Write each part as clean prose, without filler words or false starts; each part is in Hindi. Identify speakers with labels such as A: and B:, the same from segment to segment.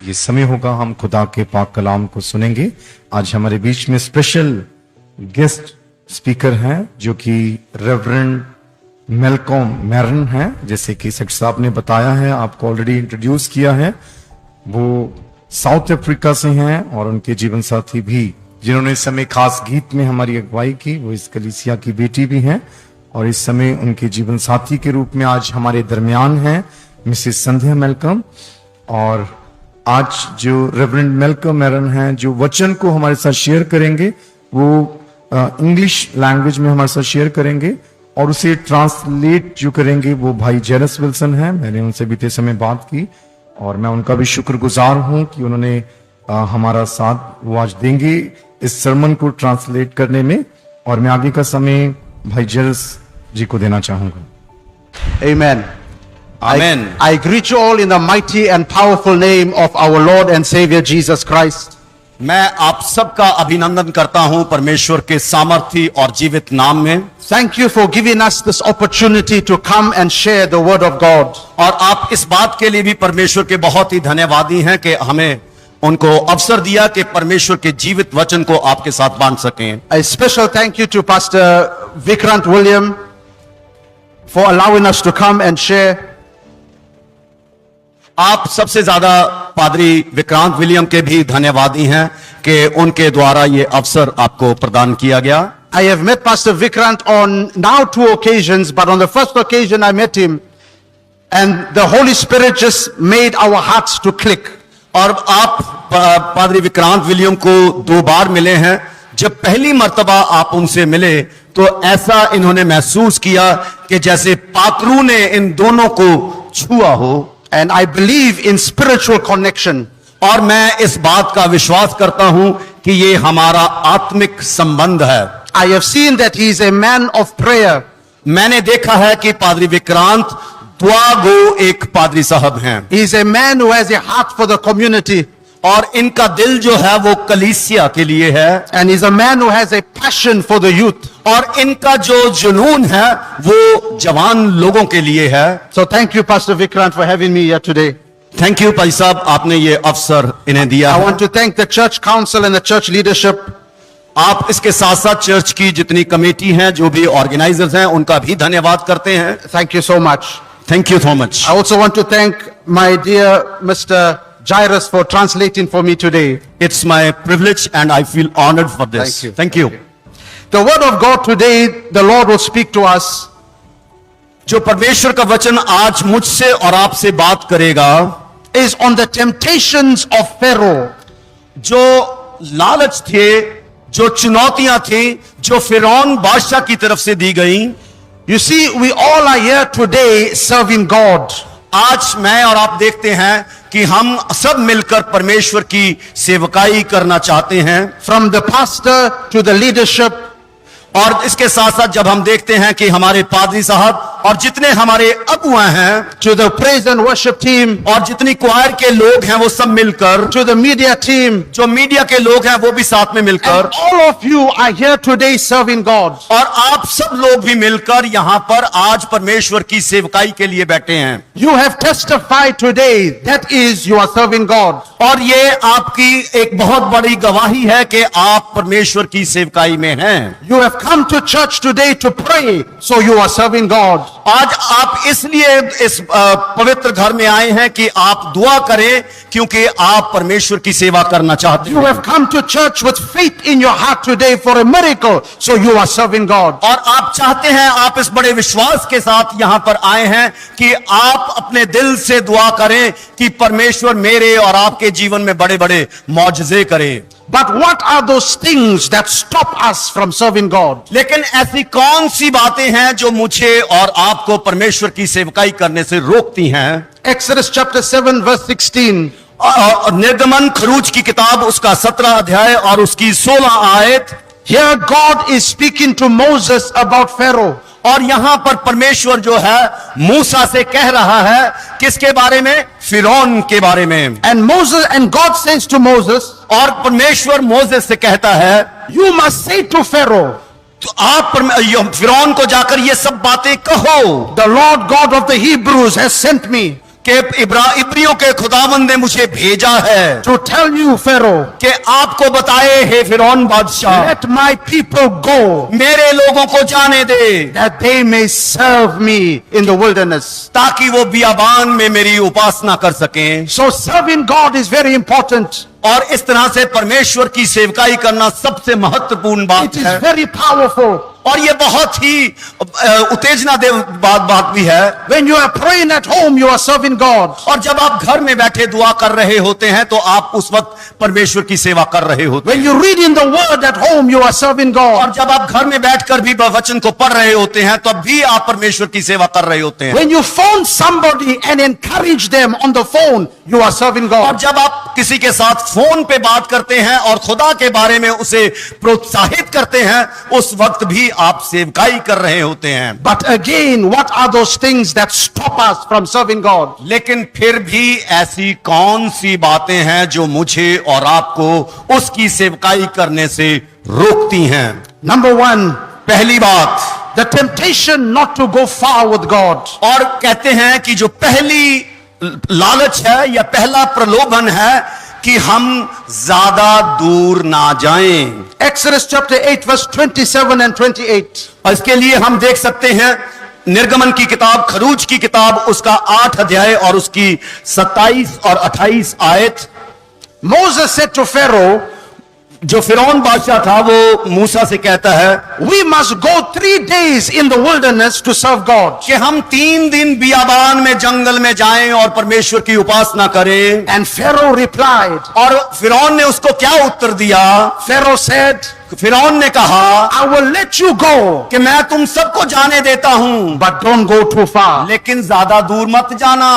A: ये समय होगा हम खुदा के पाक कलाम को सुनेंगे। आज हमारे बीच में स्पेशल गेस्ट स्पीकर हैं जो कि रेवरेंड मेलकॉम मैरन हैं। जैसे कि सेक्रेटरी साहब ने बताया है, आपको ऑलरेडी इंट्रोड्यूस किया है। वो साउथ अफ्रीका से हैं और उनके जीवन साथी भी जिन्होंने इस समय खास गीत में हमारी अगुवाई की, वो इस कलीसिया की बेटी भी हैं और इस समय उनके जीवन साथी के रूप में आज हमारे दरमियान हैं मिसेस संध्या मेलकम। और आज जो रेवरेंड मेलकम मैरन हैं जो वचन को हमारे साथ शेयर करेंगे, वो इंग्लिश लैंग्वेज में हमारे साथ शेयर करेंगे और उसे ट्रांसलेट जो करेंगे वो भाई जेरस विल्सन हैं। मैंने उनसे बीते समय बात की और मैं उनका भी शुक्रगुजार हूं कि उन्होंने हमारा साथ वो आज देंगे इस सरमन को ट्रांसलेट करने में। और मैं आगे का समय भाई जेरस जी को देना चाहूंगा।
B: Amen.
C: Amen.
B: I greet you all in the mighty and powerful name of our Lord and Savior Jesus Christ.
C: मैं आप सबका अभिनंदन करता हूं परमेश्वर के सामर्थी और जीवित नाम में।
B: Thank you for giving us this opportunity to come and share the word of God.
C: और आप इस बात के लिए भी परमेश्वर के बहुत ही धन्यवादी हैं कि हमें उनको अवसर दिया कि परमेश्वर के जीवित वचन को आपके साथ बांट सकें।
B: A special thank you to Pastor Vikrant William for allowing us to come and share.
C: आप सबसे ज्यादा पादरी विक्रांत विलियम के भी धन्यवादी हैं कि उनके द्वारा ये अवसर आपको प्रदान किया गया।
B: I have met Pastor Vikrant on now 2 occasions, but on the first occasion I met him and the Holy Spirit just made our hearts to click.
C: और आप पादरी विक्रांत विलियम को 2 बार मिले हैं। जब पहली मर्तबा आप उनसे मिले तो ऐसा इन्होंने महसूस किया कि जैसे पाखरू ने इन दोनों को छुआ हो।
B: And I believe in spiritual connection.
C: और मैं इस बात का विश्वास करता हूं कि ये हमारा आत्मिक संबंध है।
B: I have seen that he is a man of prayer.
C: मैंने देखा है कि पादरी विक्रांत दुआ गो एक पादरी साहब हैं।
B: He is a man who has a heart for the community.
C: और इनका दिल जो है वो कलीसिया के लिए है।
B: And he is a man who has a passion for the youth.
C: और इनका जो जुनून है वो जवान लोगों के लिए है।
B: So thank you, Pastor Vikrant, for having me here today.
C: Thank you भाई साहब, आपने ये अवसर इन्हें दिया
B: I
C: है।
B: want to thank the church council and the church leadership.
C: आप इसके साथ साथ चर्च की जितनी कमेटी हैं, जो भी ऑर्गेनाइजर्स हैं, उनका भी धन्यवाद करते हैं।
B: Thank you so much.
C: Thank you so much.
B: I also want to thank my dear Mr. Jairus for translating for me today.
C: It's my privilege and I feel honored for this.
B: Thank you.
C: Thank you.
B: The word of God today, the Lord will speak to us.
C: जो परमेश्वर का वचन आज मुझसे और आपसे बात करेगा
B: Is on the temptations of Pharaoh.
C: जो लालच थे, जो चुनौतियां थी, जो फिरौन बादशाह की तरफ से दी गई।
B: You see, we all are here today serving God.
C: आज मैं और आप देखते हैं कि हम सब मिलकर परमेश्वर की सेवकाई करना चाहते हैं।
B: From the pastor to the leadership.
C: और इसके साथ साथ जब हम देखते हैं कि हमारे पादरी साहब और जितने हमारे अगुआ हैं,
B: To the praise and worship team.
C: और जितनी क्वायर के लोग हैं वो सब मिलकर,
B: To the media team.
C: जो मीडिया के लोग हैं वो भी साथ में मिलकर,
B: And all of you are here today serving God.
C: और आप सब लोग भी मिलकर यहां पर आज परमेश्वर की सेवकाई के लिए बैठे हैं।
B: You have testified today, that is, you are serving God.
C: और ये आपकी एक बहुत बड़ी गवाही है कि आप परमेश्वर की सेवकाई में हैं।
B: You have come to church today to pray, so you are serving God.
C: आज आप इसलिए इस पवित्र घर में आए हैं कि आप दुआ करें, क्योंकि आप परमेश्वर की सेवा करना चाहते
B: You
C: हैं।
B: have come to church with faith in your heart today for a miracle, so you are serving God.
C: और आप चाहते हैं, आप इस बड़े विश्वास के साथ यहां पर आए हैं कि आप अपने दिल से दुआ करें कि परमेश्वर मेरे और आपके जीवन में बड़े बड़े मौजज़े करे।
B: But what are those things that stop us from serving God?
C: लेकिन ऐसी कौन सी बातें हैं जो मुझे और आपको परमेश्वर की सेवकाई करने से रोकती हैं?
B: Exodus chapter 7 verse 16.
C: और निर्गमन खरूज की किताब उसका 17 अध्याय और उसकी 16 आयत।
B: Here God is speaking to Moses about Pharaoh.
C: और यहां पर परमेश्वर जो है मूसा से कह रहा है, किसके बारे में? फिरौन के बारे में।
B: And God says to Moses,
C: और परमेश्वर मोसेस से कहता है,
B: you must say to Pharaoh,
C: तो आप फिरौन को जाकर ये सब बातें कहो,
B: the Lord God of the Hebrews has sent me.
C: कि इब्रियों के खुदावंद ने मुझे भेजा है
B: to tell you, Pharaoh,
C: कि आपको बताए, हे फिरौन बादशाह,
B: let my people go,
C: मेरे लोगों को जाने दे,
B: that they may serve me in the wilderness.
C: ताकि वो बियाबान में मेरी उपासना कर सकें।
B: So serving God is very important.
C: और इस तरह से परमेश्वर की सेवकाई करना सबसे महत्वपूर्ण बात
B: It is
C: है।
B: very powerful.
C: और ये बहुत ही उत्तेजना दे बात भी है।
B: When you are praying at home, you are serving God.
C: और जब आप घर में बैठे दुआ कर रहे होते हैं तो आप उस वक्त परमेश्वर की सेवा कर रहे होते
B: When you read in the word at home, you are serving
C: हैं। और
B: God.
C: जब आप घर में बैठकर भी वचन को पढ़ रहे होते हैं तब भी आप परमेश्वर की सेवा कर रहे होते हैं।
B: When you phone somebody and encourage them on the phone, you are serving
C: और
B: God.
C: जब आप किसी के साथ फोन पे बात करते हैं और खुदा के बारे में उसे प्रोत्साहित करते हैं, उस वक्त भी आप सेवकाई कर रहे होते हैं।
B: But again, what are those things that stop us from serving God?
C: लेकिन फिर भी ऐसी कौन सी बातें हैं जो मुझे और आपको उसकी सेवकाई करने से रोकती हैं?
B: Number one,
C: पहली बात,
B: the temptation not to go far with God.
C: और कहते हैं कि जो पहली लालच है या पहला प्रलोभन है कि हम ज्यादा दूर ना जाएं।
B: Exodus chapter 8 verse 27 and 28.
C: और इसके लिए हम देख सकते हैं निर्गमन की किताब, खरूज की किताब, उसका 8 अध्याय और उसकी 27 और 28 आयत।
B: Moses said to Pharaoh,
C: जो फिरौन बादशाह था वो मूसा से कहता है
B: we must go 3 days in the wilderness to serve God.
C: कि हम 3 दिन बियाबान में जंगल में जाएं और परमेश्वर की उपासना करें।
B: And Pharaoh replied,
C: और फिरौन ने उसको क्या उत्तर दिया?
B: Pharaoh said,
C: फिरौन ने कहा
B: I will let you go,
C: कि मैं तुम सबको जाने देता हूं,
B: but don't go too far.
C: लेकिन ज्यादा दूर मत जाना।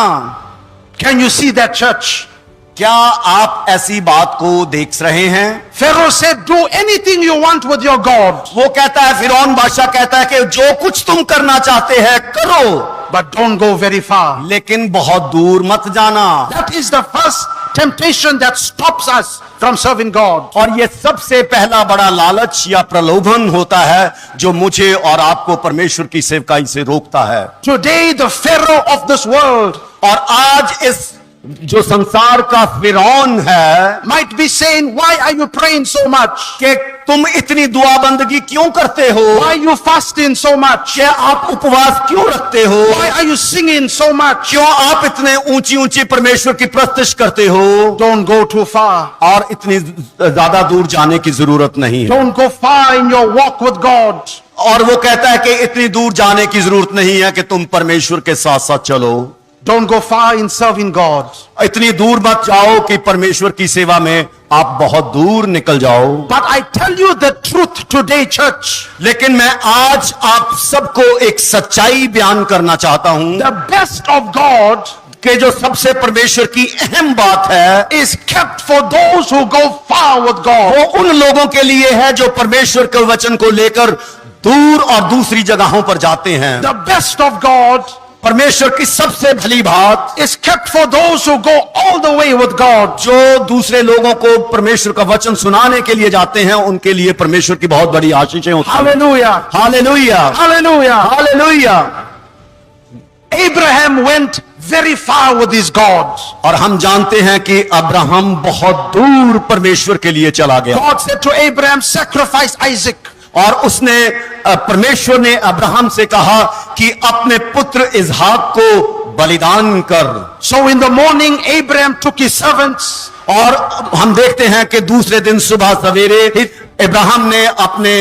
B: Can you see that, church?
C: क्या आप ऐसी बात को देख रहे हैं?
B: Pharaoh said, do anything you want with your God,
C: वो कहता है, फिरौन बादशाह कहता है कि जो कुछ तुम करना चाहते हैं करो,
B: but don't go very far.
C: लेकिन बहुत दूर मत जाना।
B: That is the first temptation that stops us from serving God.
C: और ये सबसे पहला बड़ा लालच या प्रलोभन होता है जो मुझे और आपको परमेश्वर की सेवकाई से रोकता है।
B: Today, the Pharaoh of this world
C: और आज इस जो संसार का फिरौन है
B: might be saying, why are you praying so much?
C: कि तुम इतनी दुआ बंदगी क्यों करते हो?
B: Why are you fasting so much?
C: क्या आप उपवास क्यों रखते हो?
B: Why are you singing so much?
C: क्यों आप इतने ऊंची ऊंची परमेश्वर की प्रस्तुति करते हो?
B: Don't go too far.
C: और इतनी ज्यादा दूर जाने की जरूरत नहीं है।
B: Don't go far in your walk with God.
C: और वो कहता है कि इतनी दूर जाने की जरूरत नहीं है कि तुम परमेश्वर के साथ साथ चलो।
B: Don't go far in serving God.
C: इतनी दूर मत जाओ कि परमेश्वर की सेवा में आप बहुत दूर निकल जाओ।
B: But I tell you the truth today, church.
C: लेकिन मैं आज आप सबको एक सच्चाई बयान करना चाहता हूं
B: The best of God
C: कि जो सबसे परमेश्वर की अहम बात है
B: is kept for those who go far with God.
C: वो उन लोगों के लिए है जो परमेश्वर के वचन को लेकर दूर और दूसरी जगहों पर जाते हैं।
B: The best of God
C: परमेश्वर की सबसे भली बात
B: is kept for those who go all the way with God.
C: जो दूसरे लोगों को परमेश्वर का वचन सुनाने के लिए जाते हैं, उनके लिए परमेश्वर की बहुत बड़ी आशीषें होती हैं।
B: Hallelujah.
C: Hallelujah,
B: Hallelujah.
C: Hallelujah.
B: Abraham went very far with his God.
C: और हम जानते हैं कि अब्राहम बहुत दूर परमेश्वर के लिए चला गया।
B: God said to Abraham, sacrifice Isaac.
C: और उसने परमेश्वर ने अब्राहम से कहा कि अपने पुत्र इजहाक को बलिदान कर।
B: So in the morning, Abraham took his servants.
C: और हम देखते हैं कि दूसरे दिन सुबह सवेरे अब्राहम ने अपने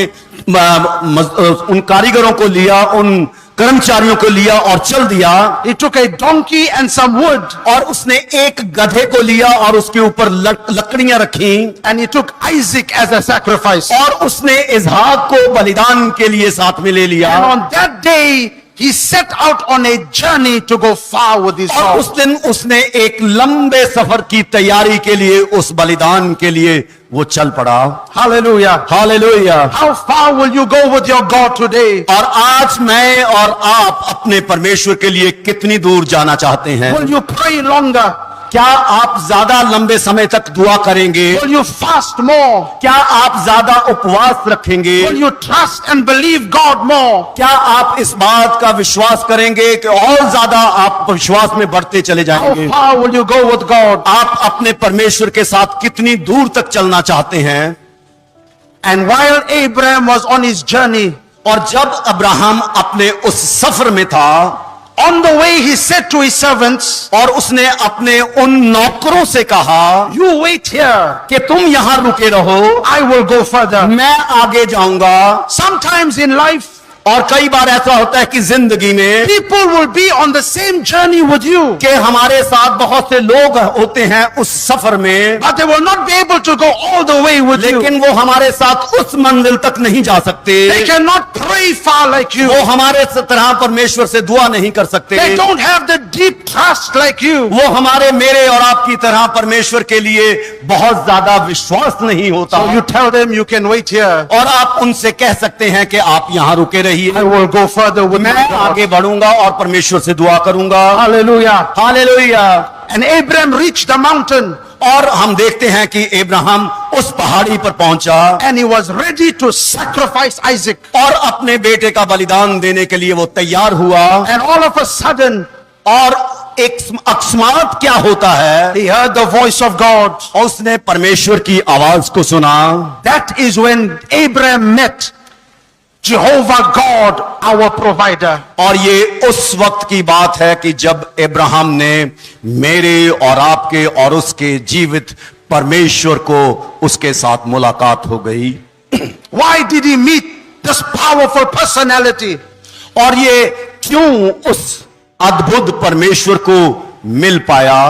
C: उन कारीगरों को लिया, उन कर्मचारियों को लिया और चल दिया।
B: He took a donkey and some wood.
C: और उसने एक गधे को लिया और उसके ऊपर लकड़ियां रखी।
B: And he took Isaac as a sacrifice.
C: और उसने इजहाक को बलिदान के लिए साथ में ले लिया।
B: And on that day, he set out on a journey to go far with his
C: और उस
B: God.
C: दिन उसने एक लंबे सफर की तैयारी के लिए, उस बलिदान के लिए वो चल पड़ा।
B: Hallelujah.
C: Hallelujah.
B: How far will you go with your God today?
C: और आज मैं और आप अपने परमेश्वर के लिए कितनी दूर जाना चाहते हैं?
B: Will you pray longer?
C: क्या आप ज्यादा लंबे समय तक दुआ करेंगे?
B: Will you fast more?
C: क्या आप ज्यादा उपवास रखेंगे?
B: Will you trust and believe God more?
C: क्या आप इस बात का विश्वास करेंगे कि और ज्यादा आप विश्वास में बढ़ते चले
B: How
C: जाएंगे?
B: far will you go with God?
C: आप अपने परमेश्वर के साथ कितनी दूर तक चलना चाहते हैं?
B: And while Abraham was on his journey,
C: और जब अब्राहम अपने उस सफर में था,
B: on the way he said to his servants,
C: और उसने अपने उन नौकरों से कहा
B: you wait here,
C: कि तुम यहां रुके रहो,
B: I will go further.
C: मैं आगे जाऊंगा।
B: Sometimes in life,
C: और कई बार ऐसा होता है कि जिंदगी में
B: people will be on the same journey with you,
C: कि हमारे साथ बहुत से लोग होते हैं उस सफर में,
B: but they will not be able to go all the way with you.
C: लेकिन वो हमारे साथ उस मंजिल तक नहीं जा सकते।
B: They cannot pray far like you.
C: वो हमारे तरह परमेश्वर से दुआ नहीं कर सकते।
B: They don't have the deep trust like you.
C: वो हमारे मेरे और आपकी तरह परमेश्वर के लिए बहुत ज्यादा विश्वास नहीं होता।
B: So you tell them you can wait here.
C: और आप उनसे कह सकते हैं कि आप यहां रुके रहिए,
B: I will go further with
C: मैं
B: my God.
C: आगे बढ़ूंगा और परमेश्वर से दुआ करूंगा।
B: Hallelujah.
C: Hallelujah.
B: And Abraham reached the mountain
C: और हम देखते हैं कि अब्राहम उस पहाड़ी पर पहुंचा
B: and he was ready to sacrifice Isaac.
C: और अपने बेटे का बलिदान देने के लिए वो तैयार हुआ।
B: And all of a sudden,
C: और एक अकस्मात क्या होता है,
B: he heard the voice of God.
C: और उसने परमेश्वर की आवाज को सुना।
B: That is when Abraham met Jehovah God, our provider.
C: और ये उस वक्त की बात है कि जब अब्राहम ने मेरे और आपके और उसके जीवित परमेश्वर को उसके साथ मुलाकात हो गई।
B: Why did he meet this powerful personality?
C: और ये क्यों उस अद्भुत परमेश्वर को मिल पाया?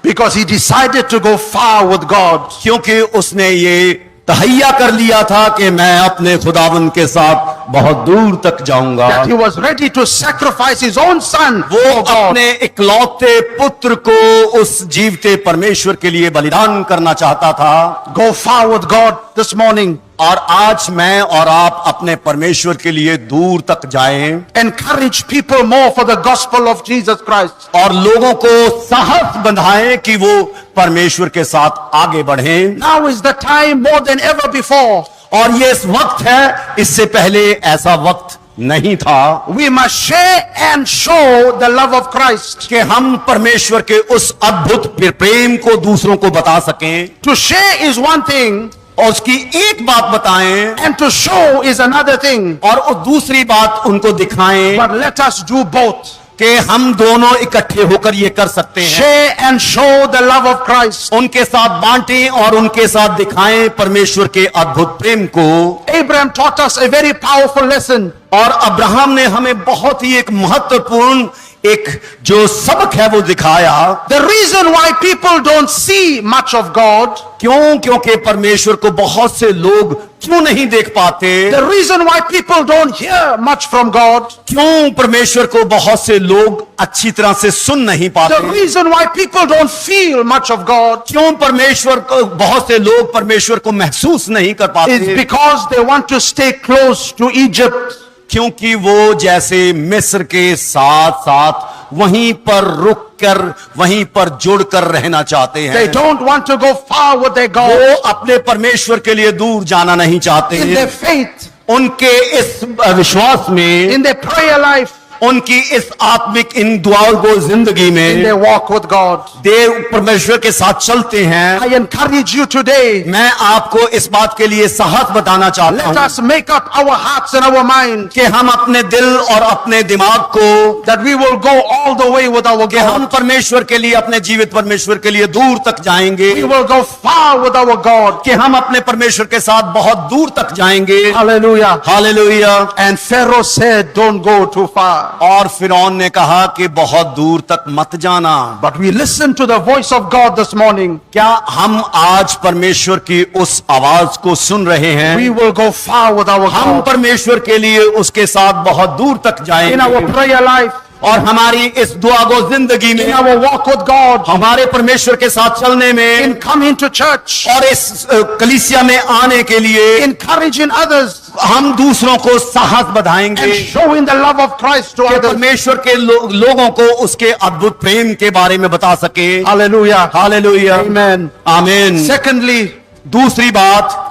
B: Because he decided to go far with God.
C: क्योंकि उसने ये तहैया कर लिया था कि मैं अपने खुदावन के साथ बहुत दूर तक जाऊंगा।
B: That he was ready to sacrifice his own son
C: वो
B: for God.
C: अपने इकलौते पुत्र को उस जीवते परमेश्वर के लिए बलिदान करना चाहता था।
B: Go far with God this morning.
C: और आज मैं और आप अपने परमेश्वर के लिए दूर तक जाएं
B: Encourage people more for the gospel of Jesus Christ.
C: और लोगों को साहस बंधाएं कि वो परमेश्वर के साथ आगे बढ़ें।
B: Now is the time more than ever before.
C: और ये इस वक्त है, इससे पहले ऐसा वक्त नहीं था
B: We must share and show the love of Christ.
C: कि हम परमेश्वर के उस अद्भुत प्रेम को दूसरों को बता सकें।
B: To share is one thing,
C: और उसकी एक बात बताएं
B: and to show is another thing.
C: और उस दूसरी बात उनको दिखाएं
B: But let us do both.
C: कि हम दोनों इकट्ठे होकर ये कर सकते हैं।
B: Share and show the love of Christ.
C: उनके साथ बांटें और उनके साथ दिखाएं परमेश्वर के अद्भुत प्रेम को।
B: Abraham taught us a very powerful lesson.
C: और अब्राहम ने हमें बहुत ही एक महत्वपूर्ण एक जो सबक है वो दिखाया।
B: The reason why people don't see much of God,
C: क्योंकि परमेश्वर को बहुत से लोग क्यों नहीं देख पाते?
B: the reason why people don't hear much from God,
C: क्यों परमेश्वर को बहुत से लोग अच्छी तरह से सुन नहीं
B: the
C: पाते?
B: reason why people don't feel much of God
C: क्यों परमेश्वर को बहुत से लोग परमेश्वर को महसूस नहीं कर
B: is
C: पाते?
B: because they want to stay close to Egypt.
C: क्योंकि वो जैसे मिस्र के साथ साथ वहीं पर रुक कर वहीं पर जुड़कर रहना चाहते
B: They
C: हैं।
B: don't want to go far with their God
C: वो अपने परमेश्वर के लिए दूर जाना नहीं चाहते
B: in their faith,
C: उनके इस विश्वास में,
B: in their prayer life,
C: उनकी इस आत्मिक इन दुआओं को जिंदगी
B: in
C: में
B: their walk with God.
C: देव परमेश्वर के साथ चलते हैं।
B: I encourage you today,
C: मैं आपको इस बात के लिए साहस बताना चाहता
B: let
C: हूं
B: us make up our hearts and our mind
C: कि हम अपने दिल और अपने दिमाग को
B: that we will go all the way with our
C: कि हम
B: God.
C: परमेश्वर के लिए अपने जीवित परमेश्वर के लिए दूर तक जाएंगे,
B: We will go far with our God.
C: कि हम अपने परमेश्वर के साथ बहुत दूर तक जाएंगे।
B: Hallelujah.
C: Hallelujah.
B: And Pharaoh said, don't go too far.
C: और फिरौन ने कहा कि बहुत दूर तक मत जाना।
B: But we listen to the voice of God this morning.
C: क्या हम आज परमेश्वर की उस आवाज को सुन रहे
B: We
C: हैं?
B: will go far with our
C: हम
B: God.
C: परमेश्वर के लिए उसके साथ बहुत दूर तक
B: In
C: जाएंगे।
B: our prayer life,
C: और हमारी इस दुआगो जिंदगी
B: in
C: में,
B: our walk with God,
C: हमारे परमेश्वर के साथ चलने में,
B: in coming to church,
C: और इस कलीसिया में आने के लिए
B: encouraging others,
C: हम दूसरों को साहस बधाएंगे
B: and showing the love of Christ to
C: कि
B: others.
C: परमेश्वर के लोगों को उसके अद्भुत प्रेम के बारे में बता सके।
B: Hallelujah.
C: Hallelujah,
B: Amen.
C: आमीन।
B: Secondly,
C: दूसरी बात,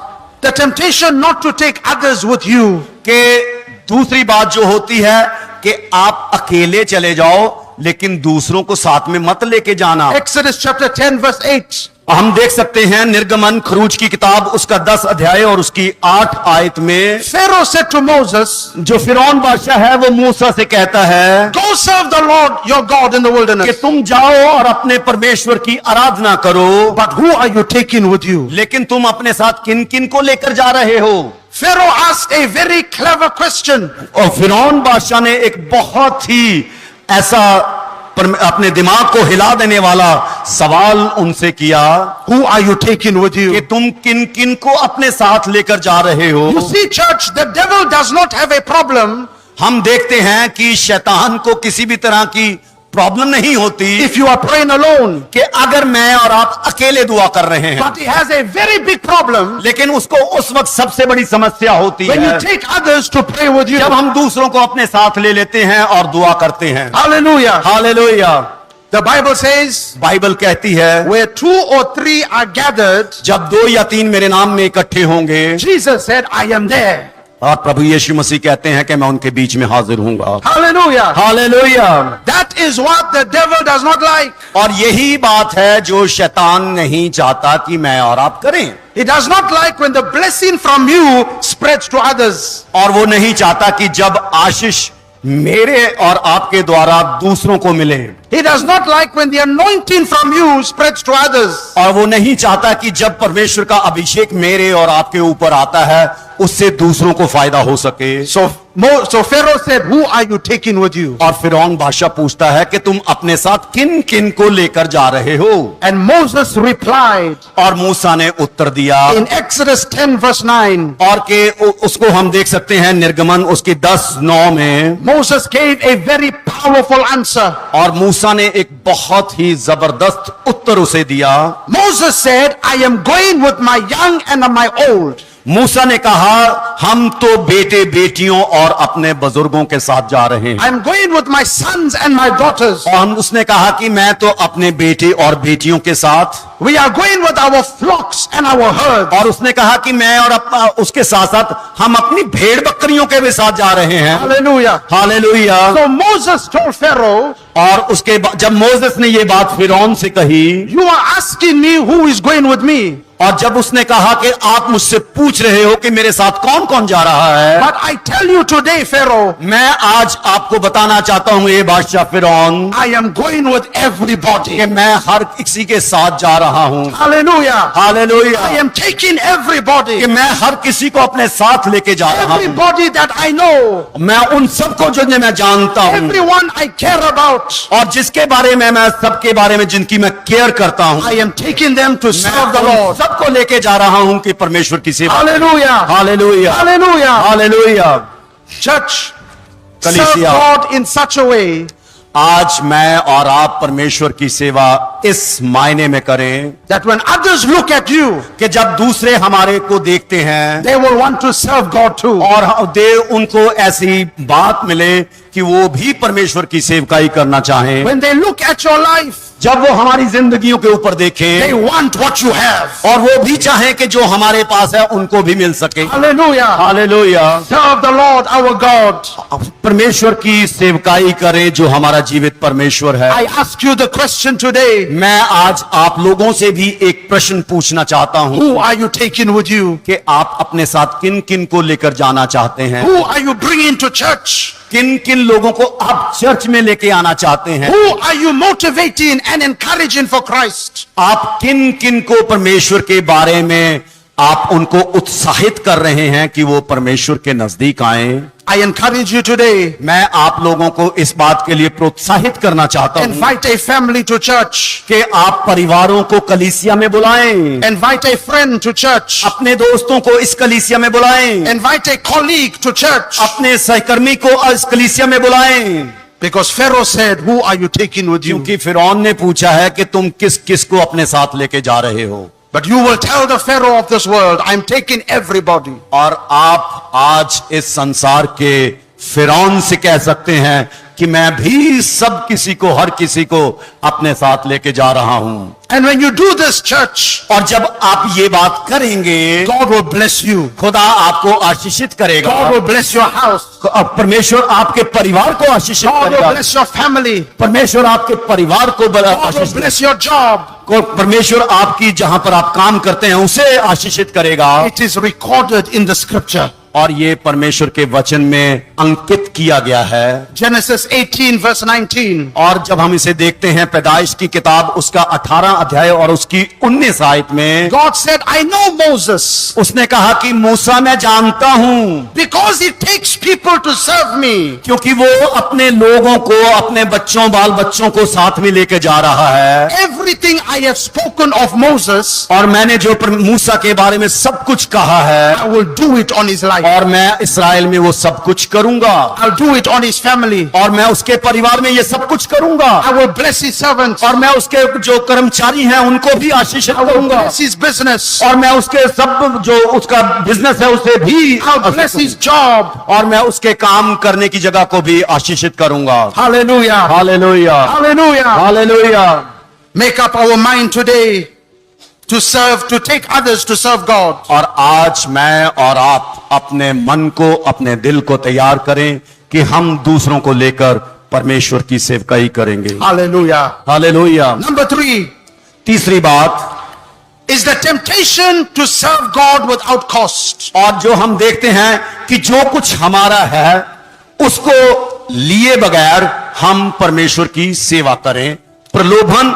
B: the temptation not to take others with you.
C: कि दूसरी बात जो होती है कि आप अकेले चले जाओ लेकिन दूसरों को साथ में मत लेके जाना।
B: Exodus chapter 10 verse 8.
C: हम देख सकते हैं निर्गमन खरूज की किताब उसका 10 अध्याय और उसकी 8 आयत में,
B: Pharaoh said to Moses,
C: जो फिरौन बादशाह है वो मूसा से कहता है
B: go serve the Lord your God in the
C: कि
B: wilderness.
C: तुम जाओ और अपने परमेश्वर की आराधना करो,
B: But who are you taking with you?
C: लेकिन तुम अपने साथ किन किन को लेकर जा रहे हो?
B: Pharaoh asked a very clever question.
C: और फिरौन बादशाह ने एक बहुत ही ऐसा अपने दिमाग को हिला देने वाला सवाल उनसे किया
B: Who are you taking with
C: कि
B: you?
C: तुम किन किन को अपने साथ लेकर जा रहे हो?
B: You see, church, the devil does not have a problem
C: हम देखते हैं कि शैतान को किसी भी तरह की प्रॉब्लम नहीं होती
B: if you are praying alone.
C: कि अगर मैं और आप अकेले दुआ कर रहे हैं,
B: But he has a very big problem
C: लेकिन उसको उस वक्त सबसे बड़ी समस्या होती
B: when
C: है
B: you take others to pray with you.
C: जब हम दूसरों को अपने साथ ले लेते हैं और दुआ करते हैं।
B: Hallelujah.
C: Hallelujah.
B: The Bible says,
C: Bible कहती है
B: where 2 or 3 are gathered,
C: जब 2 या 3 मेरे नाम में इकट्ठे होंगे,
B: Jesus said, I am there.
C: और प्रभु यीशु मसीह कहते हैं कि मैं उनके बीच में हाजिर हूंगा।
B: Hallelujah.
C: Hallelujah.
B: That is what the devil does not like.
C: और यही बात है जो शैतान नहीं चाहता कि मैं और आप करें,
B: He does not like when the blessing from you spreads to others.
C: और वो नहीं चाहता कि जब आशीष मेरे और आपके द्वारा दूसरों को मिले,
B: He does not like when the anointing from you spreads to others.
C: और वो नहीं चाहता कि जब परमेश्वर का अभिषेक मेरे और आपके ऊपर आता है उससे दूसरों को फायदा हो सके।
B: So Pharaoh said, who are you taking with you?
C: और फिरौन बादशाह पूछता है कि तुम अपने साथ किन किन को लेकर जा रहे हो?
B: And Moses replied
C: और मूसा ने उत्तर दिया,
B: in Exodus 10 verse 9.
C: और के उसको हम देख सकते हैं निर्गमन उसकी 10:9 में,
B: Moses gave a very powerful answer.
C: और मूसा ने एक बहुत ही जबरदस्त उत्तर उसे दिया।
B: Moses said, I am going with my young and my old.
C: मूसा ने कहा हम तो बेटे बेटियों और अपने बुजुर्गों के साथ जा रहे हैं।
B: I am going with my sons and my daughters.
C: और उसने कहा कि मैं तो अपने बेटे और बेटियों के साथ,
B: We are going with our flocks and our herds.
C: और उसने कहा कि मैं और उसके साथ साथ हम अपनी भेड़ बकरियों के भी साथ जा रहे हैं।
B: Hallelujah.
C: Hallelujah.
B: So Moses told Pharaoh,
C: और उसके बाद जब मोसेस ने ये बात फिरौन से कही,
B: you are asking me who is going with me.
C: और जब उसने कहा कि आप मुझसे पूछ रहे हो कि मेरे साथ कौन कौन जा रहा है,
B: But I tell you today, Pharaoh,
C: मैं आज आपको बताना चाहता हूं ये बादशाह फिरौन
B: I am going with everybody.
C: कि मैं हर किसी के साथ जा रहा हूं।
B: Hallelujah.
C: Hallelujah.
B: I am taking everybody.
C: कि मैं हर किसी को अपने साथ लेके जा रहा हूं।
B: Everybody that I know.
C: मैं उन सबको जो मैं जानता हूं,
B: Everyone I care about.
C: और जिसके बारे में मैं सबके बारे में जिनकी मैं केयर करता हूं,
B: I am taking them to serve the
C: मैं
B: Lord.
C: सबको लेके जा रहा हूं कि परमेश्वर की सेवा।
B: Hallelujah.
C: Hallelujah.
B: Hallelujah.
C: Hallelujah.
B: Church, serve
C: Kalisya.
B: God in such a way
C: आज मैं और आप परमेश्वर की सेवा इस मायने में करें
B: that when others look at you,
C: कि जब दूसरे हमारे को देखते हैं
B: they will want to serve God too.
C: और उनको ऐसी बात मिले कि वो भी परमेश्वर की सेवकाई करना चाहें,
B: When they look at your life,
C: जब वो हमारी जिंदगियों के ऊपर
B: they
C: देखें
B: want what you have.
C: और वो भी चाहें कि जो हमारे पास है उनको भी मिल सके।
B: Hallelujah.
C: Hallelujah.
B: Serve the Lord our God.
C: परमेश्वर की सेवकाई करें जो हमारा जीवित परमेश्वर है।
B: I ask you the question today.
C: मैं आज आप लोगों से भी एक प्रश्न पूछना चाहता हूं
B: Who are you taking with you?
C: कि आप अपने साथ किन किन को लेकर जाना चाहते हैं?
B: Who are you bringing to church?
C: किन किन लोगों को आप चर्च में लेके आना चाहते हैं?
B: Who are you motivating and encouraging for Christ?
C: आप किन किन को परमेश्वर के बारे में आप उनको उत्साहित कर रहे हैं कि वो परमेश्वर के नजदीक आएं?
B: I encourage you today.
C: मैं आप लोगों को इस बात के लिए प्रोत्साहित करना चाहता हूं
B: Invite a family to church.
C: कि आप परिवारों को कलीसिया में बुलाएं,
B: Invite a friend to church.
C: अपने दोस्तों को इस कलीसिया में बुलाएं,
B: Invite a colleague to church.
C: अपने सहकर्मी को इस कलीसिया में बुलाएं,
B: Because Pharaoh said, who are you taking with you?
C: क्योंकि फिरौन ने पूछा है कि तुम किस किस को अपने साथ लेके जा रहे हो।
B: But you will tell the Pharaoh of this world, I'm taking everybody.
C: और आप आज इस संसार के फिरौन से कह सकते हैं कि मैं भी सब किसी को, हर किसी को अपने साथ लेके जा रहा हूं।
B: And when you do this, church,
C: और जब आप ये बात करेंगे,
B: God will bless you.
C: खुदा आपको आशीषित करेगा।
B: God will bless your house.
C: परमेश्वर आपके परिवार को आशीषित
B: God will
C: करेगा।
B: bless your family.
C: परमेश्वर आपके परिवार को
B: God will
C: आशीषित
B: bless your job.
C: परमेश्वर आपकी जहां पर आप काम करते हैं उसे आशीषित करेगा।
B: It is recorded in the scripture.
C: और ये परमेश्वर के वचन में अंकित किया गया है।
B: Genesis 18 verse 19.
C: और जब हम इसे देखते हैं पैदाइश की किताब उसका 18 अध्याय और उसकी 19 आयत में,
B: God said, I know Moses
C: उसने कहा कि मूसा मैं जानता हूं,
B: because he takes people to serve me.
C: क्योंकि वो अपने लोगों को, अपने बच्चों, बाल बच्चों को साथ में लेके जा रहा है।
B: Everything I have spoken of Moses,
C: और मैंने जो मूसा के बारे में सब कुछ कहा है,
B: I will do it on his life.
C: और मैं इस्राएल में वो सब कुछ करूंगा।
B: I'll do it on his family.
C: और मैं उसके परिवार में ये सब कुछ करूंगा।
B: I will bless his servants.
C: और मैं उसके जो कर्मचारी हैं उनको भी आशीषित
B: I will
C: करूंगा।
B: bless his business.
C: और मैं उसके सब जो उसका बिजनेस है उसे भी,
B: I'll bless his job.
C: और मैं उसके काम करने की जगह को भी आशीषित करूंगा।
B: Hallelujah.
C: Hallelujah,
B: Hallelujah.
C: Hallelujah.
B: Make up our mind today to serve, to take others to serve God.
C: और आज मैं और आप अपने मन को, अपने दिल को तैयार करें कि हम दूसरों को लेकर परमेश्वर की सेवकाई करेंगे।
B: Hallelujah.
C: हालेलुया।
B: Number 3
C: तीसरी बात
B: is the temptation to serve God without cost.
C: और जो हम देखते हैं कि जो कुछ हमारा है उसको लिए बगैर हम परमेश्वर की सेवा करें। प्रलोभन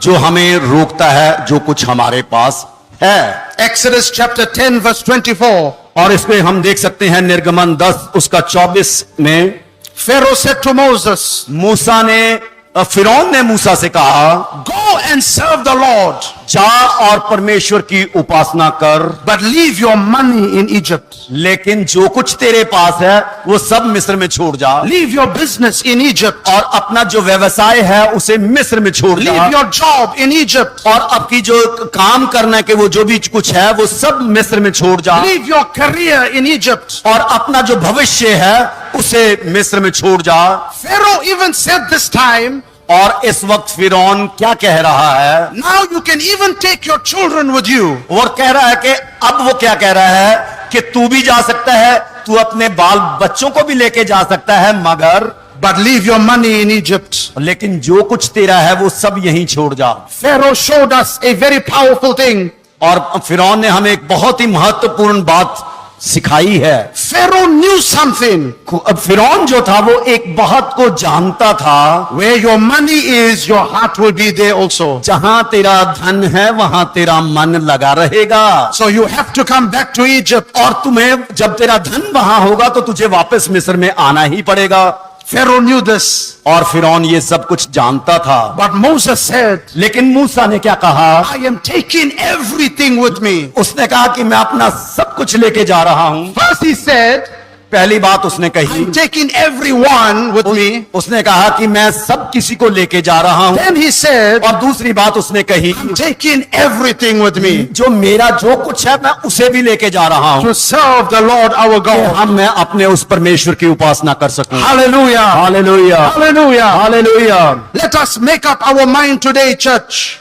C: जो हमें रोकता है जो कुछ हमारे पास है।
B: Exodus chapter 10 verse 24.
C: और इसमें हम देख सकते हैं निर्गमन 10 उसका 24 में,
B: Pharaoh said to Moses,
C: मूसा ने, फिरौन ने मूसा से कहा,
B: go and serve the Lord,
C: जा और परमेश्वर की उपासना कर,
B: but leave your money in Egypt.
C: लेकिन जो कुछ तेरे पास है वो सब मिस्र में छोड़ जा।
B: Leave your business in Egypt.
C: और अपना जो व्यवसाय है उसे मिस्र में छोड़ जा।
B: Leave your job in Egypt.
C: और आपकी जो काम करने के वो जो भी कुछ है वो सब मिस्र में छोड़ जा।
B: Leave your career in Egypt.
C: और अपना जो भविष्य है उसे मिस्र में छोड़ जा।
B: Pharaoh even said this time,
C: और इस वक्त फिरौन क्या कह रहा है?
B: now you can even take your children with you.
C: और कह रहा है कि अब वो क्या कह रहा है कि तू भी जा सकता है, तू अपने बाल बच्चों को भी लेके जा सकता है, मगर
B: But leave your money in Egypt.
C: लेकिन जो कुछ तेरा है वो सब यहीं छोड़ जा।
B: Pharaoh showed us a very powerful thing.
C: और फिरौन ने हमें एक बहुत ही महत्वपूर्ण बात सिखाई है।
B: Pharaoh knew something.
C: अब फिरौन जो था वो एक बात को जानता था,
B: Where your money is, your heart will be there also.
C: जहां तेरा धन है वहां तेरा मन लगा रहेगा।
B: So you have to come back to Egypt.
C: और तुम्हें जब तेरा धन वहां होगा तो तुझे वापस मिस्र में आना ही पड़ेगा।
B: Pharaoh knew this.
C: और फिरौन ये सब कुछ जानता था।
B: But Moses said,
C: लेकिन मूसा ने क्या कहा?
B: I am taking everything with me.
C: उसने कहा कि मैं अपना सब कुछ लेके जा रहा हूं।
B: First he said,
C: पहली बात उसने कही,
B: I'm taking everyone with me.
C: उसने कहा कि मैं सब किसी को लेके जा रहा हूं।
B: Then he said,
C: और दूसरी बात उसने कही,
B: I'm taking everything with me
C: जो मेरा जो कुछ है मैं उसे भी लेके जा रहा हूं,
B: to serve the Lord our
C: कि
B: God.
C: हम मैं अपने उस परमेश्वर की उपासना कर सकूं।
B: Hallelujah.
C: Hallelujah,
B: Hallelujah.
C: Hallelujah.
B: Let us make up our mind today, church.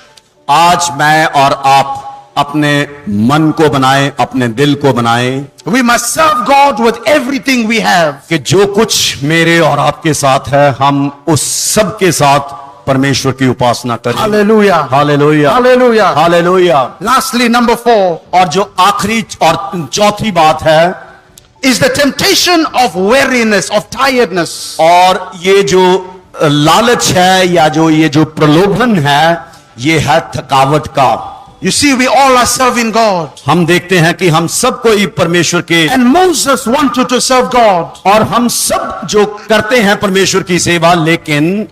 C: आज मैं और आप अपने मन को बनाएं, अपने दिल को बनाएं
B: We must serve God with everything we have.
C: कि जो कुछ मेरे और आपके साथ है हम उस सब के साथ परमेश्वर की उपासना करें।
B: Hallelujah.
C: Hallelujah,
B: Hallelujah.
C: Hallelujah.
B: Lastly, number 4
C: और जो आखिरी और चौथी बात है,
B: is the temptation of weariness, of tiredness.
C: और ये जो लालच है या जो ये जो प्रलोभन है ये है थकावट का।
B: You see, we all are serving God.
C: हम देखते हैं कि हम सब कोई परमेश्वर के,
B: And Moses wanted to serve God.
C: और हम सब जो करते हैं परमेश्वर की सेवा,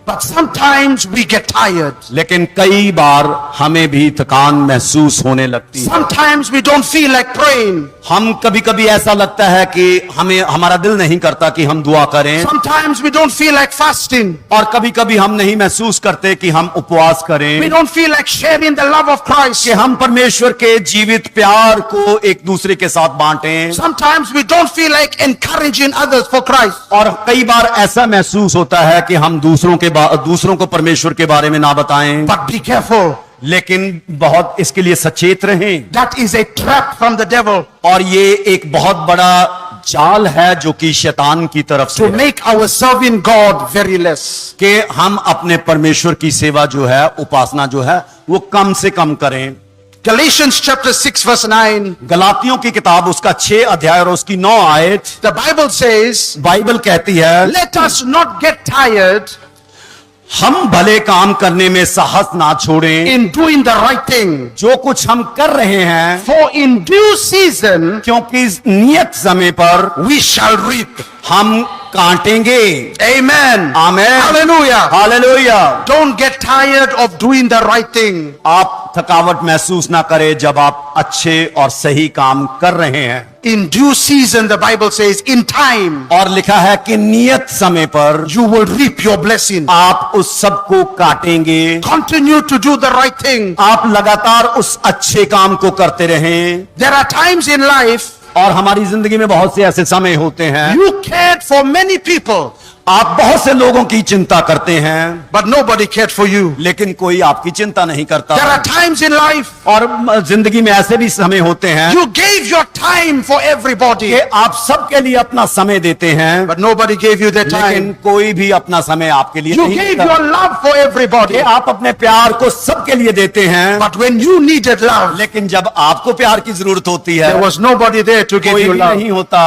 B: But sometimes we get tired.
C: लेकिन कई बार हमें भी थकान महसूस होने लगती है।
B: Sometimes we don't feel like praying.
C: हम कभी कभी ऐसा लगता है कि हमें, हमारा दिल नहीं करता कि हम दुआ करें,
B: Sometimes we don't feel like fasting.
C: और कभी कभी हम नहीं महसूस करते कि हम उपवास करें,
B: We don't feel like sharing the love of Christ.
C: कि हम परमेश्वर के जीवित प्यार को एक दूसरे के साथ बांटें,
B: Sometimes we don't feel like encouraging others for Christ.
C: और कई बार ऐसा महसूस होता है कि हम दूसरों को परमेश्वर के बारे में ना बताएं।
B: But be careful.
C: लेकिन बहुत इसके लिए सचेत रहें,
B: That is a trap from the devil
C: और ये एक बहुत बड़ा जाल है जो कि शैतान की तरफ से
B: to make our serving God very less.
C: कि हम अपने परमेश्वर की सेवा जो है, उपासना जो है, वो कम से कम करें।
B: Galatians chapter 6 verse 9.
C: गलातियों की किताब उसका 6 अध्याय और उसकी 9 आयत,
B: The Bible says,
C: बाइबल कहती है,
B: let us not get tired
C: हम भले काम करने में साहस ना छोड़ें,
B: in doing the right thing.
C: जो कुछ हम कर रहे हैं,
B: For in due season
C: क्योंकि नियत समय पर
B: we shall reap.
C: हम काटेंगे।
B: Amen.
C: Amen.
B: Hallelujah.
C: Hallelujah.
B: Don't get tired of doing the right thing.
C: आप थकावट महसूस ना करें जब आप अच्छे और सही काम कर रहे हैं।
B: In due season, the Bible says, in time,
C: और लिखा है कि नियत समय पर
B: you will reap your blessing.
C: आप उस सब को काटेंगे।
B: Continue to do the right thing.
C: आप लगातार उस अच्छे काम को करते रहें।
B: There are times in life
C: और हमारी जिंदगी में बहुत से ऐसे समय होते हैं,
B: you cared for many people,
C: आप बहुत से लोगों की चिंता करते हैं,
B: but nobody cared for you.
C: लेकिन कोई आपकी चिंता नहीं करता।
B: There are times in life
C: और जिंदगी में ऐसे भी समय होते हैं
B: you gave your time for everybody,
C: कि आप सबके लिए अपना समय देते हैं,
B: but nobody gave you their
C: लेकिन
B: time.
C: कोई भी अपना समय आपके लिए
B: You
C: नहीं
B: gave
C: देता।
B: your love for everybody,
C: कि आप अपने प्यार को सबके लिए देते हैं,
B: but when you needed love,
C: लेकिन जब आपको प्यार की जरूरत होती है,
B: there was nobody there to give
C: कोई
B: you
C: भी
B: love.
C: नहीं होता।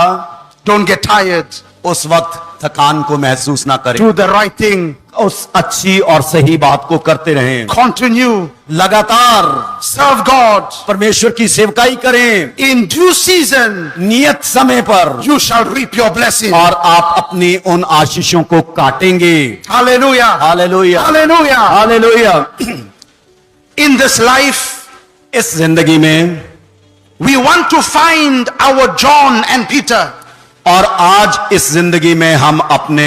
B: Don't get tired.
C: उस वक्त थकान को महसूस ना करें,
B: Do the right thing.
C: उस अच्छी और सही बात को करते रहें,
B: Continue.
C: लगातार
B: Serve God.
C: परमेश्वर की सेवकाई करें।
B: In due season,
C: नियत समय पर
B: you shall reap your blessing.
C: और आप अपनी उन आशीषों को काटेंगे।
B: Hallelujah.
C: Hallelujah,
B: Hallelujah.
C: Hallelujah.
B: In this life,
C: इस जिंदगी में
B: we want to find our John and Peter.
C: और आज इस जिंदगी में हम अपने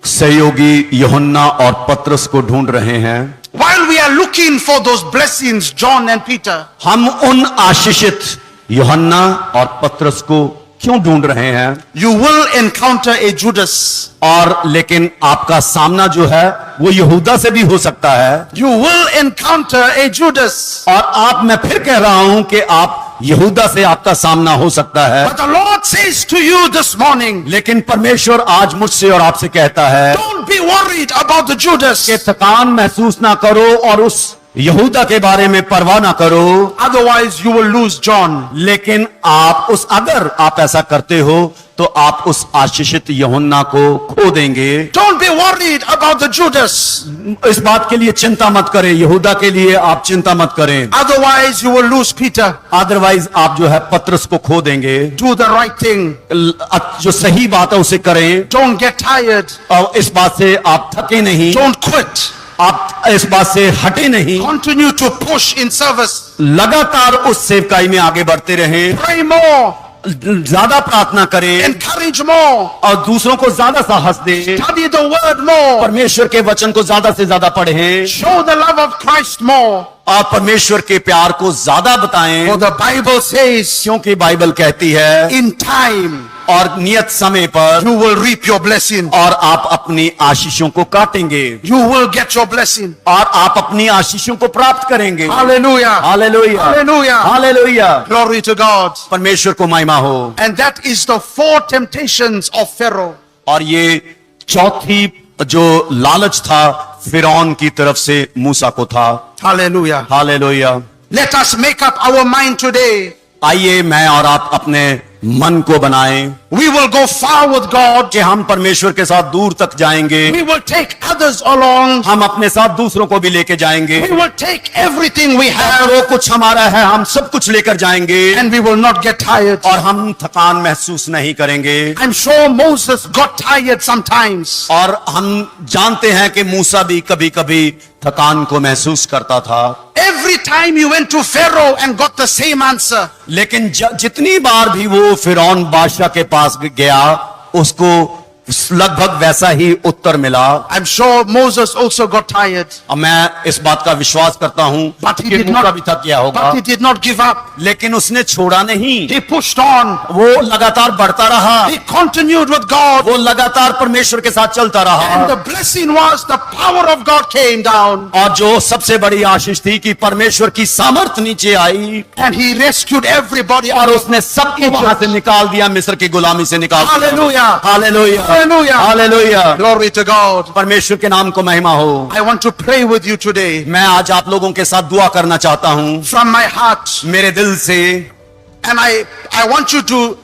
C: सहयोगी यूहन्ना और पतरस को ढूंढ रहे हैं।
B: While we are looking for those blessings, John and Peter,
C: हम उन आशीषित यूहन्ना और पतरस को क्यों ढूंढ रहे हैं?
B: you will encounter a Judas.
C: और लेकिन आपका सामना जो है वो यहूदा से भी हो सकता है,
B: You will encounter a Judas.
C: और आप, मैं फिर कह रहा हूं कि आप यहूदा से आपका सामना हो सकता है।
B: But the Lord says to you this morning,
C: लेकिन परमेश्वर आज मुझसे और आपसे कहता है
B: don't be worried about the Judas.
C: कि थकान महसूस ना करो और उस यहूदा के बारे में परवाह ना करो,
B: Otherwise, you will lose John.
C: लेकिन अगर आप ऐसा करते हो तो आप उस आशीषित यूहन्ना को खो देंगे।
B: Don't be worried about the Judas.
C: इस बात के लिए चिंता मत करें, यहूदा के लिए आप चिंता मत करें,
B: Otherwise, you will lose Peter.
C: Otherwise आप जो है पतरस को खो देंगे।
B: Do the right thing.
C: जो सही बात है उसे करें,
B: Don't get tired.
C: और इस बात से आप थके नहीं,
B: Don't quit.
C: आप इस बात से हटे नहीं,
B: Continue to push in service.
C: लगातार उस सेवकाई में आगे बढ़ते रहें,
B: Pray more.
C: ज्यादा प्रार्थना करें
B: Encourage more.
C: और दूसरों को ज्यादा साहस दें,
B: Study the word more.
C: परमेश्वर के वचन को ज्यादा से ज्यादा पढ़ें
B: Show the love of Christ more.
C: और परमेश्वर के प्यार को ज्यादा बताएं,
B: For the Bible says,
C: क्योंकि बाइबल कहती है
B: in time,
C: और नियत समय पर
B: you will reap your blessing.
C: और आप अपनी आशीषों को काटेंगे
B: You will get your blessing.
C: और आप अपनी आशीषों को प्राप्त करेंगे।
B: Hallelujah.
C: Hallelujah,
B: Hallelujah.
C: Hallelujah,
B: Glory to God.
C: परमेश्वर को महिमा हो।
B: And that is the 4 temptations of Pharaoh.
C: और ये चौथी जो लालच था फिरौन की तरफ से मूसा को था।
B: Hallelujah.
C: Hallelujah.
B: Let us make up our mind today.
C: आइए मैं और आप अपने मन को बनाएं
B: we will go far with God.
C: कि हम परमेश्वर के साथ दूर तक जाएंगे,
B: We will take others along.
C: हम अपने साथ दूसरों को भी लेके जाएंगे,
B: We will take everything we have,
C: जो कुछ हमारा है हम सब कुछ लेकर जाएंगे
B: and we will not get tired.
C: और हम थकान महसूस नहीं करेंगे।
B: I'm sure Moses got tired sometimes.
C: और हम जानते हैं कि मूसा भी कभी कभी थकान को महसूस करता था,
B: Every time he went to Pharaoh and got the same answer.
C: लेकिन जितनी बार भी वो फिरौन बादशाह के पास गया उसको लगभग वैसा ही उत्तर मिला।
B: I'm sure Moses also got tired.
C: अब मैं इस बात का विश्वास करता हूं
B: But he
C: कि
B: did
C: मूसा
B: not-
C: भी थक गया होगा,
B: But he did not give up.
C: लेकिन उसने छोड़ा नहीं,
B: He pushed on.
C: वो लगातार बढ़ता रहा,
B: He continued with God.
C: वो लगातार परमेश्वर के साथ चलता रहा।
B: And the blessing was the power of God came down.
C: और जो सबसे बड़ी आशीष थी कि परमेश्वर की सामर्थ नीचे आई
B: And he rescued everybody
C: और
B: out of
C: उसने सबको वहां से निकाल दिया, मिस्र की गुलामी से निकाल दिया।
B: Hallelujah.
C: Hallelujah,
B: Hallelujah.
C: Hallelujah,
B: Glory to God.
C: परमेश्वर के नाम को महिमा हो।
B: I want to pray with you today
C: मैं आज आप लोगों के साथ दुआ करना चाहता हूं
B: from my heart.
C: मेरे दिल से।
B: And I want you to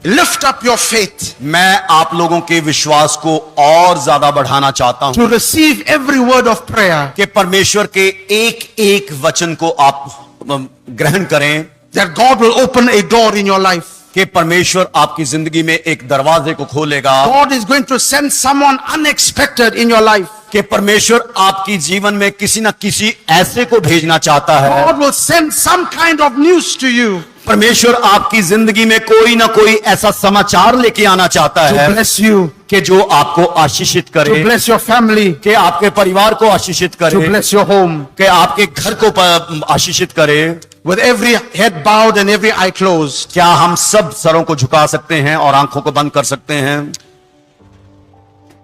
B: lift up your faith
C: मैं आप लोगों के विश्वास को और ज्यादा बढ़ाना चाहता हूं
B: to receive every word of prayer
C: कि परमेश्वर के एक एक वचन को आप ग्रहण करें,
B: that God will open a door in your life.
C: कि परमेश्वर आपकी जिंदगी में एक दरवाजे को खोलेगा,
B: God is going to send someone unexpected in your life.
C: कि परमेश्वर आपकी जीवन में किसी न किसी ऐसे को भेजना चाहता है।
B: God will send some kind of news to you
C: परमेश्वर आपकी जिंदगी में कोई ना कोई ऐसा समाचार लेके आना चाहता
B: to
C: है
B: bless you,
C: कि जो आपको आशीषित
B: to
C: करे,
B: bless your family,
C: कि आपके परिवार को आशीषित
B: to
C: करे,
B: bless your home.
C: कि आपके घर को आशीषित करे।
B: With every head bowed and every eye closed,
C: क्या हम सब सरों को झुका सकते हैं और आंखों को बंद कर सकते हैं?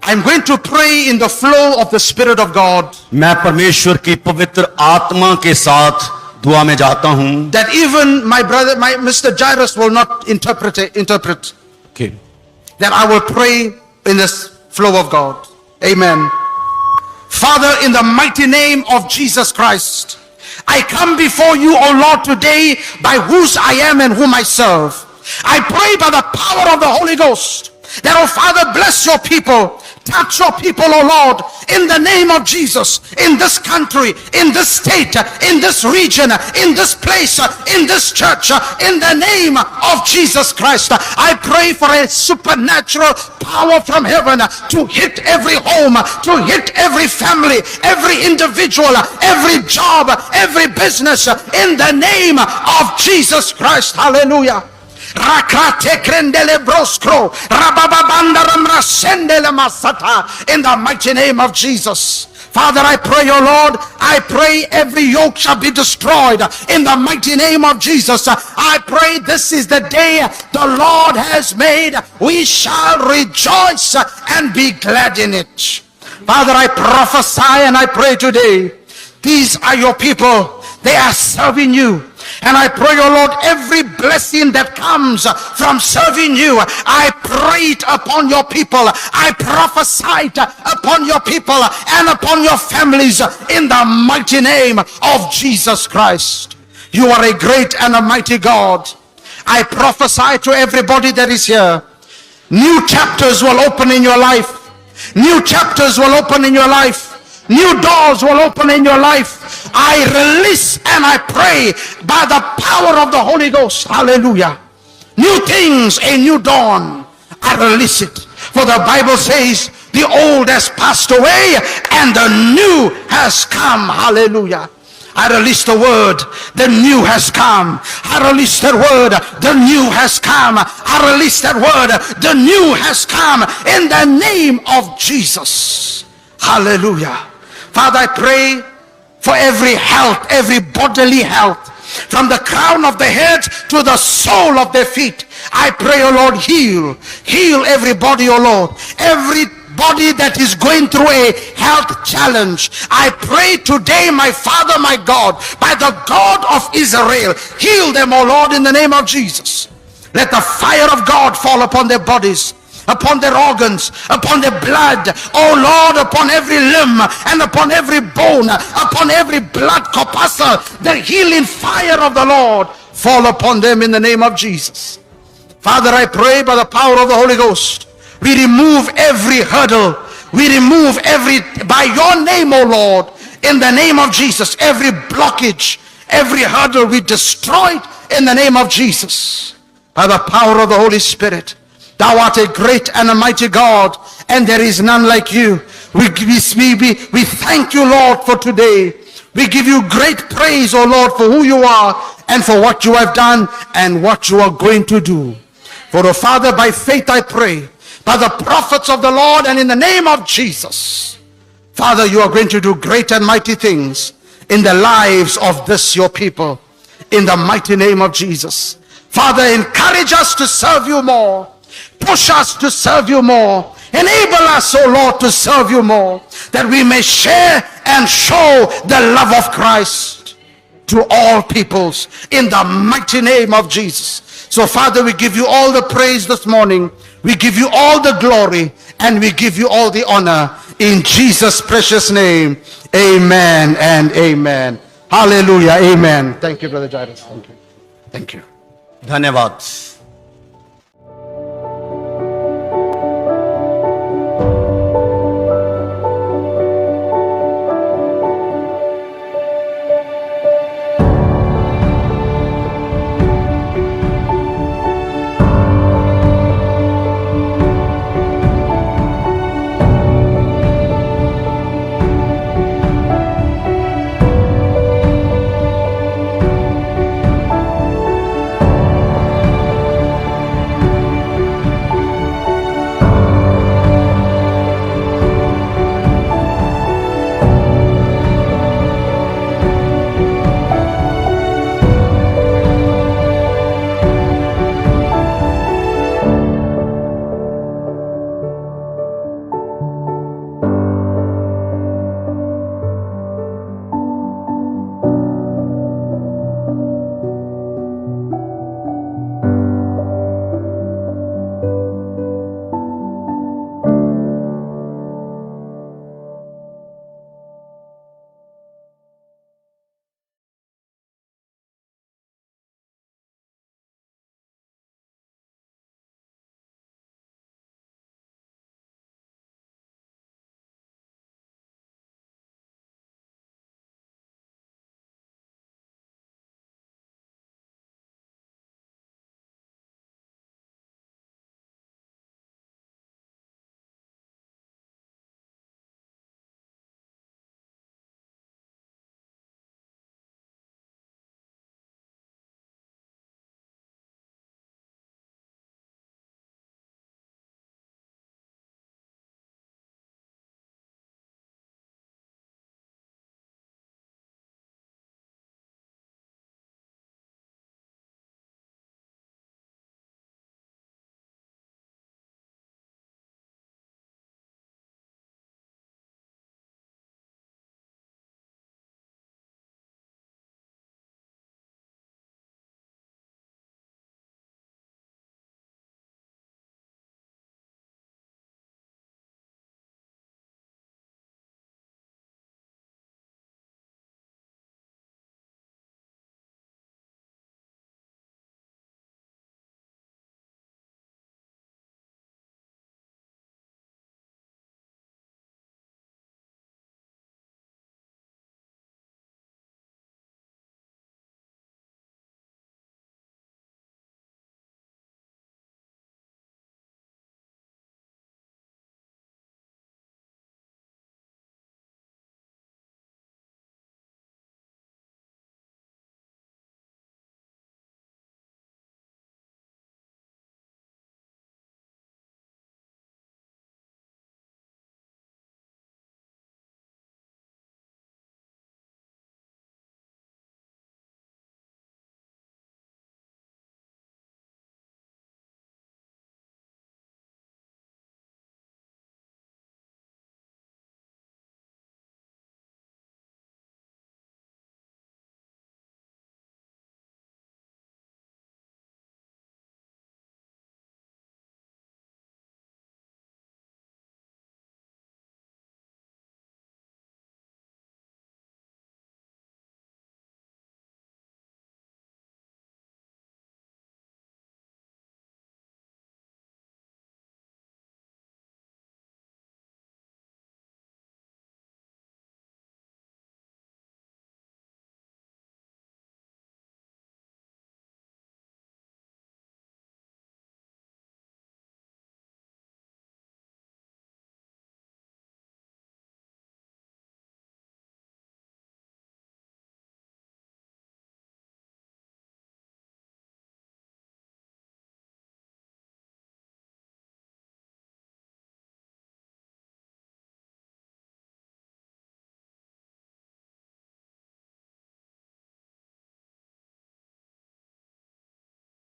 B: I'm going to pray in the flow of the Spirit of God,
C: मैं परमेश्वर की पवित्र आत्मा के साथ दुआ में जाता हूं
B: that even my brother, my Mr. Jairus will not interpret.
C: कि
B: That I will pray in this flow of God. Amen. Father, in the mighty name of Jesus Christ, I come before you, O Lord, today by whose I am and whom I serve. I pray by the power of the Holy Ghost that, oh Father, bless your people. Touch your people, oh Lord, in the name of Jesus, in this country, in this state, in this region, in this place, in this church, in the name of Jesus Christ. I pray for a supernatural power from heaven to hit every home, to hit every family, every individual, every job, every business, in the name of Jesus Christ. Hallelujah. Rakrate krendele broskro, rabababanda ramrasendele masata, in the mighty name of Jesus. Father, I pray, O Lord, I pray every yoke shall be destroyed in the mighty name of Jesus. I pray this is the day the Lord has made. We shall rejoice and be glad in it. Father, I prophesy and I pray today, these are your people. They are serving you. And I pray, oh Lord, every blessing that comes from serving you, I pray it upon your people. I prophesy it upon your people and upon your families in the mighty name of Jesus Christ. You are a great and a mighty God. I prophesy to everybody that is here. New chapters will open in your life. New chapters will open in your life. New doors will open in your life. I release and I pray by the power of the Holy Ghost. Hallelujah. New things, a new dawn. I release it. For the Bible says the old has passed away and the new has come. Hallelujah. I release the word, the new has come. I release that word, the new has come. I release that word, the new has come in the name of Jesus. Hallelujah. Father, I pray for every health, every bodily health, from the crown of the head to the sole of their feet. I pray, oh Lord, heal everybody, oh Lord, everybody that is going through a health challenge. I pray today, my Father, my God, by the God of Israel, heal them, oh Lord, in the name of Jesus. Let the fire of God fall upon their bodies, upon their organs, upon their blood, oh Lord, upon every limb and upon every bone, upon every blood corpuscle. The healing fire of the Lord fall upon them in the name of Jesus. Father, I pray by the power of the Holy Ghost, we remove every hurdle. We remove by your name, O Lord, in the name of Jesus, every blockage, every hurdle we destroy it in the name of Jesus. By the power of the Holy Spirit. Thou art a great and a mighty God, and there is none like you. We thank you, Lord, for today. We give you great praise, O Lord, for who you are and for what you have done and what you are going to do. For, O Father, by faith I pray, by the prophets of the Lord and in the name of Jesus, Father, you are going to do great and mighty things in the lives of this your people, in the mighty name of Jesus. Father, encourage us to serve you more. Push us to serve you more. Enable us, O Lord, to serve you more, that we may share and show the love of Christ to all peoples in the mighty name of Jesus. So, Father, we give you all the praise this morning. We give you all the glory and we give you all the honor in Jesus' precious name. Amen and amen. Hallelujah. Amen. Thank you, Brother Jairus. Thank you. Thank you.
C: धन्यवाद.